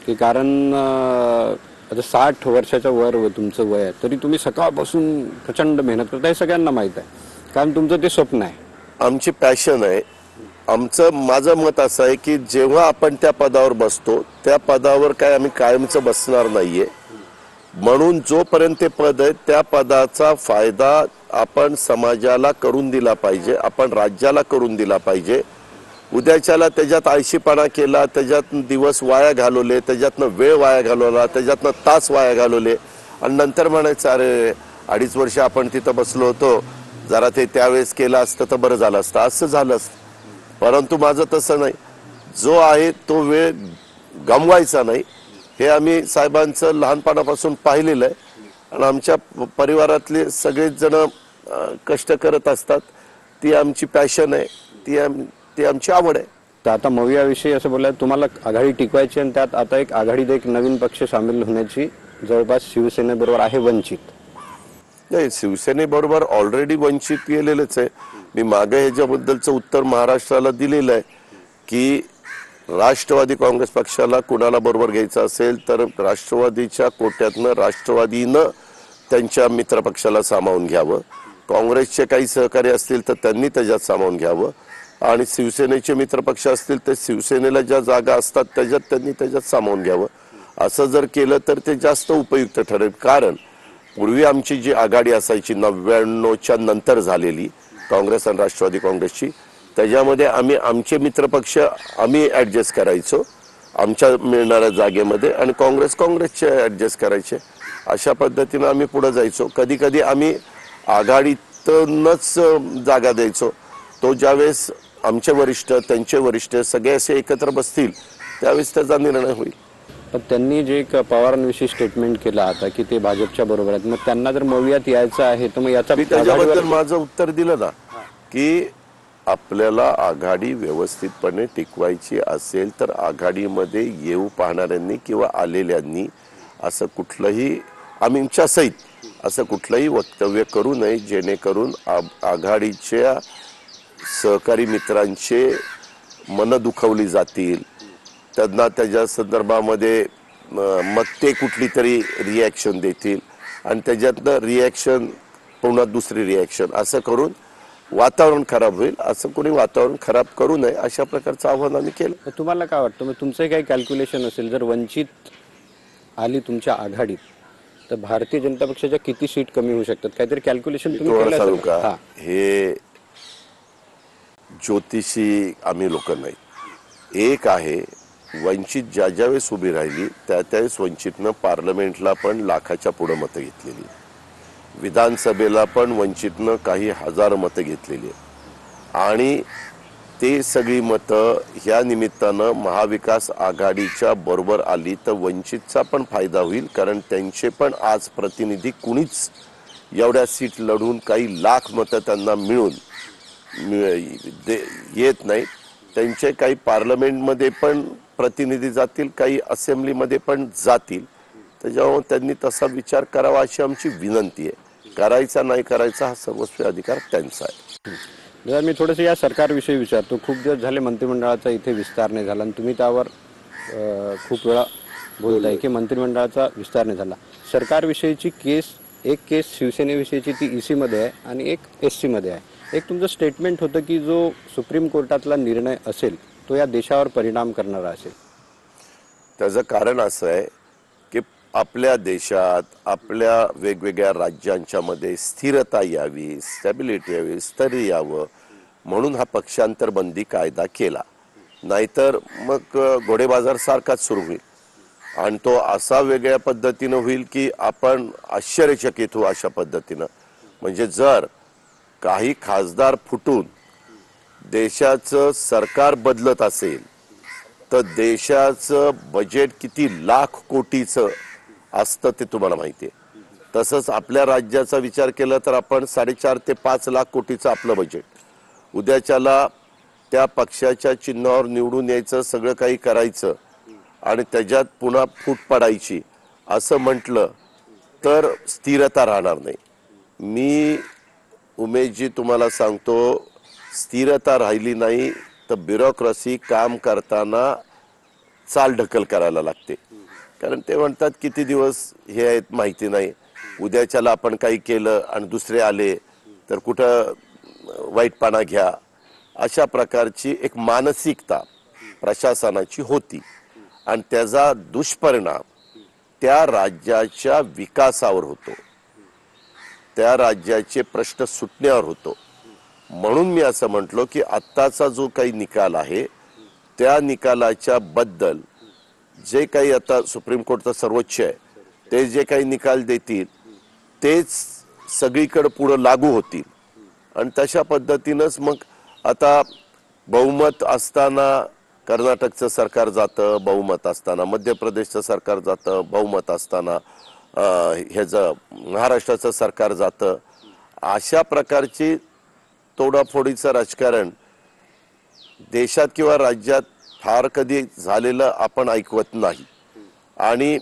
की कारण आता 60 वर्षाच्या वर तुमचं वय आहे तरी तुम्ही सकाळपासून प्रचंड मेहनत करता हे सगळ्यांना माहित आहे, कारण तुमचं ते स्वप्न आहे. आमची पॅशन आहे. माझं मत असं आहे की जेव्हा आपण त्या पदावर बसतो त्या पदावर काय आम्ही कायमचं बसणार नाहीये. म्हणून जोपर्यंत ते पद आहे त्या पदाचा फायदा आपण समाजाला करून दिला पाहिजे, आपण राज्याला करून दिला पाहिजे. उद्याच्याला त्याच्यात आळशीपणा केला, त्याच्यात दिवस वाया घालवले, त्याच्यातनं वेळ वाया घालवला, त्याच्यातनं तास वाया घालवले आणि नंतर म्हणायचं अरे 2.5 वर्ष आपण तिथं बसलो होतो, जरा ते त्यावेळेस केलं असतं तर बरं झालं असतं, असं झालं असतं. परंतु माझं तसं नाही. जो आहे तो वेळ गमवायचा नाही. हे आम्ही साहेबांचं लहानपणापासून पाहिलेलं आहे आणि आमच्या परिवारातले सगळेच जण कष्ट करत असतात. ती आमची पॅशन आहे, ती आमची आवड आहे. तर आता मवियाविषयी असं बोललाय तुम्हाला आघाडी टिकवायची आणि त्यात आता एक आघाडीत एक नवीन पक्ष सामील होण्याची जवळपास शिवसेनेबरोबर आहे वंचित. नाही, शिवसेनेबरोबर ऑलरेडी वंचित गेलेलंच आहे. मी मागे ह्याच्याबद्दलचं उत्तर महाराष्ट्राला दिलेलं आहे की राष्ट्रवादी काँग्रेस पक्षाला कुणाला बरोबर घ्यायचं असेल तर राष्ट्रवादीच्या कोट्यातनं राष्ट्रवादीनं त्यांच्या मित्रपक्षाला सामावून घ्यावं. काँग्रेसचे काही सहकारी असतील तर त्यांनी त्याच्यात सामावून घ्यावं आणि शिवसेनेचे मित्रपक्ष असतील तर शिवसेनेला ज्या जागा असतात त्यांनी त्याच्यात सामावून घ्यावं. असं जर केलं तर ते जास्त उपयुक्त ठरेल. कारण पूर्वी आमची जी आघाडी असायची 99च्या नंतर झालेली काँग्रेस आणि राष्ट्रवादी काँग्रेसची, त्याच्यामध्ये आमचे मित्रपक्ष आम्ही ऍडजस्ट करायचो आमच्या मिळणाऱ्या जागेमध्ये आणि काँग्रेसचे ऍडजस्ट करायचे. अशा पद्धतीनं आम्ही पुढे जायचो. कधी कधी आम्ही आघाडीतूनच जागा द्यायचो. तो ज्यावेळेस आमचे वरिष्ठ त्यांचे वरिष्ठ सगळे असे एकत्र बसतील त्यावेळेस त्याचा निर्णय होईल. पण त्यांनी जे एक पवारांविषयी स्टेटमेंट केलं आता की ते भाजपच्या बरोबर आहेत, मग त्यांना जर मवियात यायचं आहे तर मग याचा मी त्याच्याबद्दल माझं उत्तर दिलं ना की आपल्याला आघाडी व्यवस्थितपणे टिकवायची असेल तर आघाडीमध्ये येऊ पाहणाऱ्यांनी किंवा आलेल्यांनी असं कुठलंही आमच्या सहित असं कुठलंही वक्तव्य करू नये जेणेकरून आघाडीच्या सहकारी मित्रांचे मन दुखावली जातील. त्यांना त्याच्या संदर्भामध्ये मग ते कुठली तरी रिॲक्शन देतील आणि त्याच्यातनं रिॲक्शन पुन्हा दुसरी रिॲक्शन असं करून वातावरण खराब होईल. असं कोणी वातावरण खराब करू नये अशा प्रकारचं आव्हान आम्ही केलं. तुम्हाला काय वाटतं, मग तुमचं काही कॅल्क्युलेशन असेल जर वंचित आली तुमच्या आघाडीत तर भारतीय जनता पक्षाच्या किती सीट कमी होऊ शकतात, काहीतरी कॅल्क्युलेशन तुम्ही केलं सांगू असेल का? हे ज्योतिषी आम्ही लोक नाही. एक आहे वंचित ज्यावेळेस उभी राहिली त्यावेळेस वंचितनं पार्लमेंटला पण लाखाच्या पुढे मतं घेतलेली, विधानसभेला पण वंचितनं काही हजार मतं घेतलेली आणि ते सगळी मतं ह्या निमित्तानं महाविकास आघाडीच्या बरोबर आली तर वंचितचा पण फायदा होईल. कारण त्यांचे पण आज प्रतिनिधी कुणीच एवढ्या सीट लढून काही लाख मतं त्यांना मिळून येत नाही. त्यांचे काही पार्लमेंटमध्ये पण प्रतिनिधी जातील, काही असेंब्लीमध्ये पण जातील. त्याच्यामुळे त्यांनी तसा विचार करावा अशी आमची विनंती आहे. करायचा नाही करायचा हा सर्वस्वी अधिकार त्यांचा आहे. जर मी थोडंसं या सरकारविषयी विचारतो. खूप दिवस झाले मंत्रिमंडळाचा इथे विस्तार नाही झाला आणि तुम्ही त्यावर खूप वेळा बोलताय की मंत्रिमंडळाचा विस्तार नाही झाला. सरकारविषयीची एक केस शिवसेनेविषयीची ती EC मध्ये आहे आणि एक SC मध्ये आहे. एक तुमचं स्टेटमेंट होतं की जो सुप्रीम कोर्टातला निर्णय असेल तो या देशावर परिणाम करणारा असेल. त्याचं कारण असं आहे की आपल्या देशात आपल्या वेगवेगळ्या राज्यांच्या मध्ये स्थिरता यावी, स्टॅबिलिटी यावी, स्थैर्य यावं म्हणून हा पक्षांतरबंदी कायदा केला. नाहीतर मग घोडेबाजार सारखाच सुरू होईल आणि तो असा वेगळ्या पद्धतीनं होईल की आपण आश्चर्यचकित होऊ अशा पद्धतीनं. म्हणजे जर काही खासदार फुटून देशाचं सरकार बदलत असेल तर देशाचं बजेट किती लाख कोटीचं असतं ते तुम्हाला माहिती आहे. तसंच आपल्या राज्याचा विचार केला तर आपण 4.5 ते 5 लाख कोटीचं आपलं बजेट. उद्याच्याला त्या पक्षाच्या चिन्हावर निवडून यायचं, सगळं काही करायचं आणि त्याच्यात पुन्हा फूट पडायची असं म्हटलं तर स्थिरता राहणार नाही. मी उमेशजी तुम्हाला सांगतो, स्थिरता राहिली नाही तर ब्युरोक्रेसी काम करताना चालढकल करायला लागते. कारण ते म्हणतात किती दिवस हे आहेत माहिती नाही, उद्याच्याला आपण काही केलं आणि दुसरे आले तर कुठं वाईटपणा घ्या, अशा प्रकारची एक मानसिकता प्रशासनाची होती आणि त्याचा दुष्परिणाम त्या राज्याच्या विकासावर होतो, त्या राज्याचे प्रश्न सुटण्यावर होतो. म्हणून मी असं म्हटलो की आत्ताचा जो काही निकाल आहे त्या निकालाच्या बद्दल जे काही आता सुप्रीम कोर्टचा सर्वोच्च आहे ते जे काही निकाल देतील तेच सगळीकडे पुढे लागू होतील आणि तशा पद्धतीनंच मग आता बहुमत असताना कर्नाटकचं सरकार जातं, बहुमत असताना मध्य प्रदेशचं सरकार जातं, बहुमत असताना ह्याचं महाराष्ट्राचं सरकार जातं. अशा प्रकारची तोडाफोडीचं राजकारण देशात किंवा राज्यात फार कधी झालेलं आपण ऐकवत नाही आणि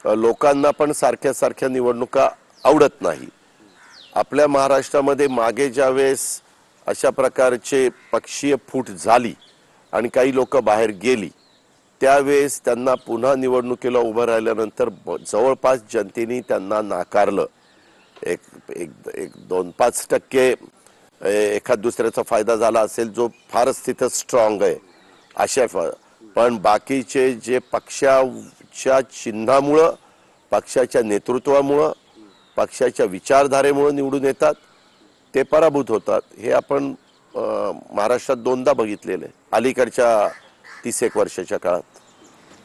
लोकांना पण सारख्या सारख्या निवडणुका आवडत नाही. आपल्या महाराष्ट्रामध्ये मागे ज्यावेळेस अशा प्रकारचे पक्षीय फूट झाली आणि काही लोक बाहेर गेली त्यावेळेस त्यांना पुन्हा निवडणुकीला उभं राहिल्यानंतर जवळपास जनतेने त्यांना नाकारलं. एक 2-5% एखाद दुसऱ्याचा फायदा झाला असेल जो फारच तिथं स्ट्रॉंग आहे अशा, पण बाकीचे जे पक्षाच्या चिन्हामुळं, पक्षाच्या नेतृत्वामुळं, पक्षाच्या विचारधारेमुळे निवडून येतात ते पराभूत होतात. हे आपण महाराष्ट्रात 2दा बघितलेलं आहे अलीकडच्या 30 वर्षाच्या काळात.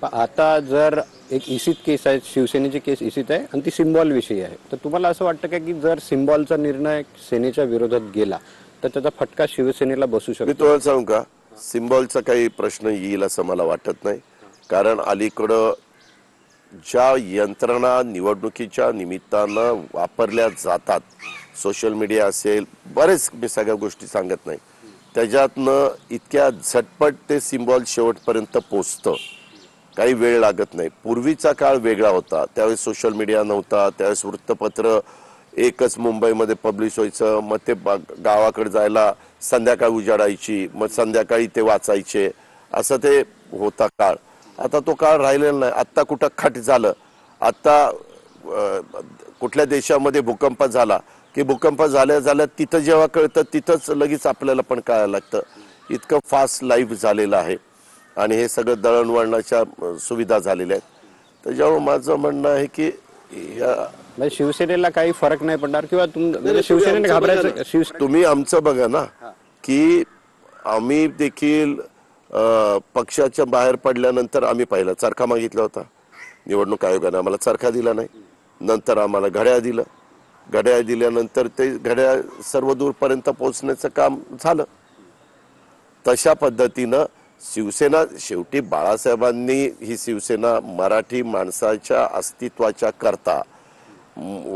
आता जर एक इसित केस आहे, शिवसेनेची केस इसित आहे आणि ती सिम्बॉल विषयी आहे, तर तुम्हाला असं वाटतं का की जर सिम्बॉलचा निर्णय सेनेच्या विरोधात गेला तर त्याचा फटका शिवसेनेला बसू शकतो? मी तुम्हाला सांगू का, सिम्बॉलचा काही प्रश्न येईल असं मला वाटत नाही. कारण अलीकडं ज्या यंत्रणा निवडणुकीच्या निमित्तानं वापरल्या जातात, सोशल मीडिया असेल, बरेच, मी सगळ्या गोष्टी सांगत नाही, त्याच्यातनं इतक्या झटपट ते सिम्बॉल शेवटपर्यंत पोचतं, काही वेळ लागत नाही. पूर्वीचा काळ वेगळा होता, त्यावेळेस सोशल मीडिया नव्हता, त्यावेळेस वृत्तपत्र एकच मुंबईमध्ये पब्लिश व्हायचं, मग ते गावाकडे जायला संध्याकाळ उजाडायची, मग संध्याकाळी ते वाचायचे, असं ते होता काळ. आता तो काळ राहिलेला नाही. आत्ता कुठं खट झालं, आत्ता कुठल्या देशामध्ये भूकंप झाला की भूकंप झाल्या तिथं जेव्हा कळतं तिथंच लगेच आपल्याला पण कळायला लागतं. इतकं फास्ट लाईफ झालेलं आहे आणि हे सगळं दळणवळणाच्या सुविधा झालेल्या आहेत. त्याच्यामुळे माझं म्हणणं आहे की म्हणजे शिवसेनेला काही फरक नाही पडणार किंवा म्हणजे शिवसेनेने घाबरायचं? तुम्ही आमचं बघा ना की आम्ही देखील पक्षाच्या बाहेर पडल्यानंतर आम्ही पहिला चरखा मागितला होता, निवडणूक आयोगाने आम्हाला चरखा दिला नाही. नंतर आम्हाला घड्याळ दिलं, घड्याळ दिल्यानंतर ते घड्याळ सर्व दूरपर्यंत पोहोचण्याचं काम झालं. तशा पद्धतीनं शिवसेना, शेवटी बाळासाहेबांनी ही शिवसेना मराठी माणसाच्या अस्तित्वाच्या करता,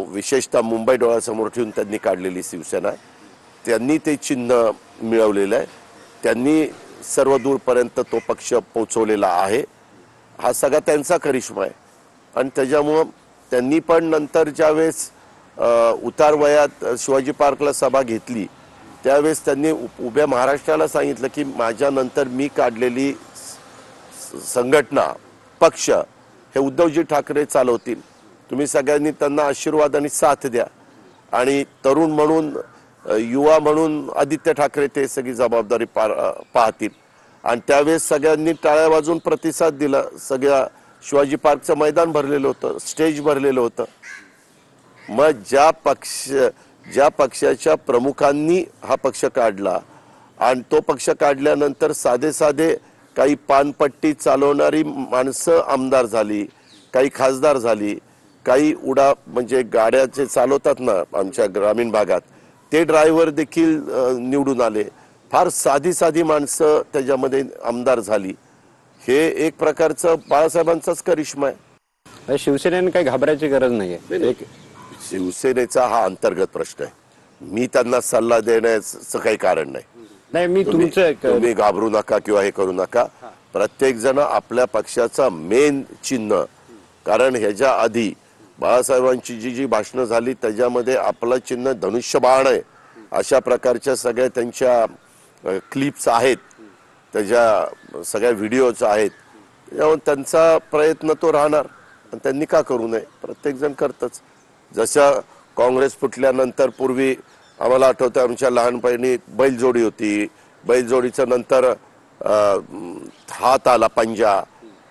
विशेषतः मुंबई डोळ्यासमोर ठेवून त्यांनी काढलेली शिवसेना, त्यांनी ते चिन्ह मिळवलेलं आहे, त्यांनी सर्व दूरपर्यंत तो पक्ष पोहोचवलेला आहे. हा सगळा त्यांचा करिश्मा आहे आणि त्याच्यामुळं त्यांनी पण नंतर ज्यावेळेस उतार वयात शिवाजी पार्कला सभा घेतली त्यावेळेस त्यांनी उभ्या महाराष्ट्राला सांगितलं की माझ्यानंतर मी काढलेली संघटना, पक्ष हे उद्धवजी ठाकरे चालवतील, तुम्ही सगळ्यांनी त्यांना आशीर्वाद आणि साथ द्या आणि तरुण म्हणून, युवा म्हणून आदित्य ठाकरे ते सगळी जबाबदारी पाहतील. आणि त्यावेळेस सगळ्यांनी टाळ्या वाजून प्रतिसाद दिला. सगळ्या शिवाजी पार्कचं मैदान भरलेलं होतं, स्टेज भरलेलं होतं. मग ज्या पक्षाच्या प्रमुखांनी हा पक्ष काढला आणि तो पक्ष काढल्यानंतर साधे साधे काही पानपट्टी चालवणारी माणसं आमदार झाली, काही खासदार झाली, काही म्हणजे गाड्या जे चालवतात ना आमच्या ग्रामीण भागात ते ड्रायव्हर देखील निवडून आले. फार साधी साधी माणसं त्याच्यामध्ये आमदार झाली. हे एक प्रकारचं बाळासाहेबांचाच करिश्मा आहे. शिवसेनेने काही घाबरायची गरज नाहीये. शिवसेनेचा हा अंतर्गत प्रश्न आहे. मी त्यांना सल्ला देण्याचं काही कारण नाही. नाही, मी तुम्ही घाबरू नका किंवा हे करू नका. प्रत्येक जण आपल्या पक्षाचा मेन चिन्ह, कारण ह्याच्या आधी बाळासाहेबांची जी भाषणं झाली त्याच्यामध्ये आपलं चिन्ह धनुष्यबाण आहे अशा प्रकारच्या सगळ्या त्यांच्या क्लिप्स आहेत, त्याच्या सगळ्या व्हिडिओज आहेत. त्यामुळे त्यांचा प्रयत्न तो राहणार आणि त्यांनी का करू नये. प्रत्येक जण करतच. जसं काँग्रेस फुटल्यानंतर पूर्वी आम्हाला आठवतं आमच्या लहानपणी बैलजोडी होती. बैलजोडीचं नंतर हात आला पंजा,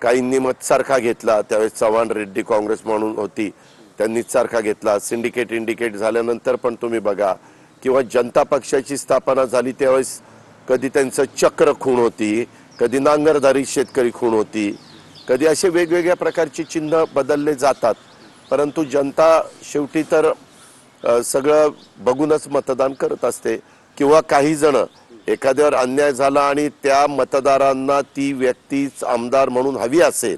काहींनी मग चरखा घेतला. त्यावेळेस चव्हाण रेड्डी काँग्रेस म्हणून होती, त्यांनी चरखा घेतला. सिंडिकेट इंडिकेट झाल्यानंतर पण तुम्ही बघा, किंवा जनता पक्षाची स्थापना झाली त्यावेळेस कधी त्यांचं चक्र खूण होती, कधी नांगरधारी शेतकरी खूण होती, कधी असे वेगवेगळ्या प्रकारची चिन्ह बदलले जातात. परंतु जनता शेवटी तर सगळं बघूनच मतदान करत असते. किंवा काही जण एखाद्यावर अन्याय झाला आणि त्या मतदारांना ती व्यक्तीच आमदार म्हणून हवी असेल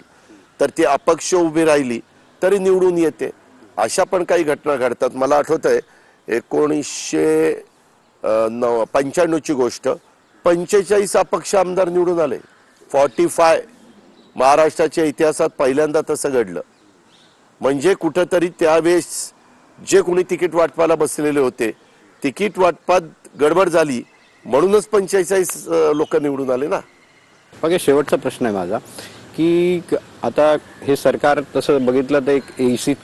तर ती अपक्ष उभी राहिली तरी निवडून येते. अशा पण काही घटना घडतात. मला आठवतंय 1995 ची गोष्ट, 45 अपक्ष आमदार निवडून आले. 45 महाराष्ट्राच्या इतिहासात पहिल्यांदा तसं घडलं. म्हणजे कुठंतरी त्यावेळेस जे कोणी तिकीट वाटपाला बसलेले होते, तिकीट वाटपात गडबड झाली म्हणूनच 45 लोक निवडून आले ना. बघा, शेवटचा प्रश्न आहे माझा की आता हे सरकार तसं बघितलं तर एक एसीत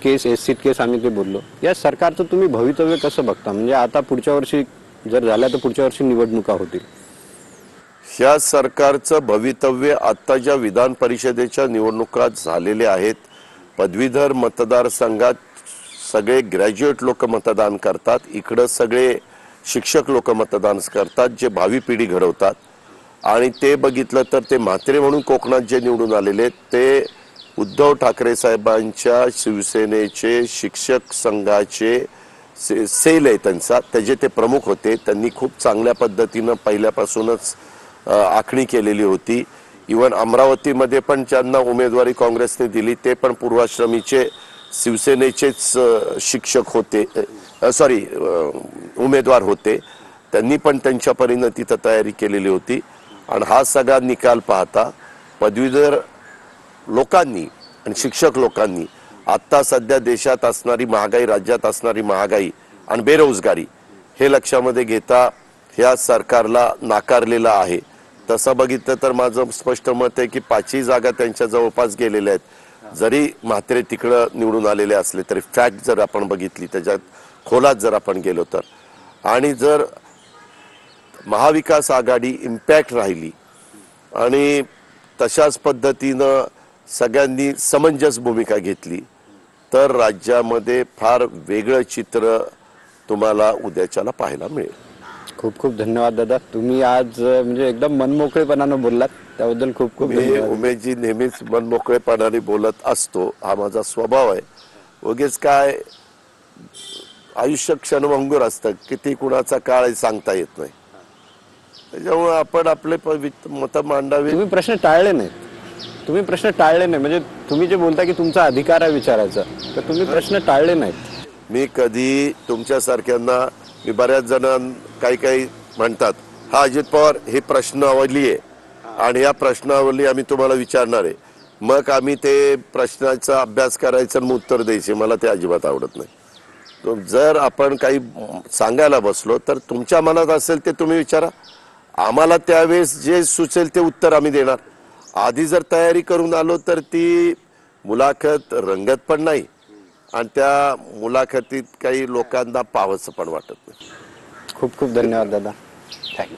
केस आम्ही ते बोललो. या सरकारचं तुम्ही भवितव्य कसं बघता? म्हणजे आता पुढच्या वर्षी जर झाल्या तर पुढच्या वर्षी निवडणुका होतील. ह्या सरकारचं भवितव्य आता ज्या विधान परिषदेच्या निवडणुका झालेल्या आहेत, पदवीधर मतदारसंघात सगळे ग्रॅज्युएट लोक मतदान करतात, इकडं सगळे शिक्षक लोक मतदान करतात जे भावी पिढी घडवतात. आणि ते बघितलं तर ते म्हात्रे म्हणून कोकणात जे निवडून आलेले ते उद्धव ठाकरे साहेबांच्या शिवसेनेचे शिक्षक संघाचे सेल आहे त्यांचा, त्याचे ते प्रमुख होते. त्यांनी खूप चांगल्या पद्धतीनं पहिल्यापासूनच आखणी केलेली होती. इव्हन अमरावतीमध्ये पण ज्यांना उमेदवारी काँग्रेसने दिली ते पण पूर्वाश्रमीचे शिवसेनेचेच शिक्षक होते, उमेदवार होते. त्यांनी पण त्यांच्या परीने तिथं तयारी केलेली होती. आणि हा सगळा निकाल पाहता पदवीधर लोकांनी आणि शिक्षक लोकांनी आता सध्या देशात असणारी महागाई, राज्यात असणारी महागाई आणि बेरोजगारी हे लक्षामध्ये घेता ह्या सरकारला नाकारलेला आहे. तसं बघितलं तर माझं स्पष्ट मत आहे की 5ही जागा त्यांच्या जवळपास गेलेल्या आहेत. जरी म्हात्रे तिकडं निवडून आलेले असले तरी फॅक्ट जर आपण बघितली, त्याच्यात खोलात जर आपण गेलो तर, आणि जर महाविकास आघाडी इम्पॅक्ट राहिली आणि तशाच पद्धतीनं सगळ्यांनी समंजस भूमिका घेतली तर राज्यामध्ये फार वेगळं चित्र तुम्हाला उद्याच्याला पाहायला मिळेल. खूप खूप धन्यवाद दादा. तुम्ही आज म्हणजे एकदम मनमोकळेपणानं बोललात, त्याबद्दल खूप खूप धन्यवाद. उमेशजी नेहमीच मनमोकळेपणाने बोलत असतो, हा माझा स्वभाव आहे. उगीच काय आयुष्य क्षणभंगूर असतं, किती कुणाचा काळ आहे सांगता येत नाही. त्याच्यामुळे आपण आपले मत मांडावे. तुम्ही प्रश्न टाळले नाही, म्हणजे तुम्ही जे बोलता की तुमचा अधिकार आहे विचारायचा, तर तुम्ही प्रश्न टाळले नाहीत. मी कधी तुमच्यासारख्यांना, मी बऱ्याच जण काही म्हणतात हा अजित पवार हे प्रश्नावली आहे आणि या प्रश्नावली आम्ही तुम्हाला विचारणार आहे, मग आम्ही ते प्रश्नाचा अभ्यास करायचा आणि उत्तर द्यायचे. मला ते अजिबात आवडत नाही. जर आपण काही सांगायला बसलो तर तुमच्या मनात असेल ते तुम्ही विचारा, आम्हाला त्यावेळेस जे सुचेल ते उत्तर आम्ही देणार. आधी जर तयारी करून आलो तर ती मुलाखत रंगत पण नाही आणि त्या मुलाखतीत काही लोकांना पाहावंसं पण वाटत नाही. खूप खूप धन्यवाद दादा. थँक्यू.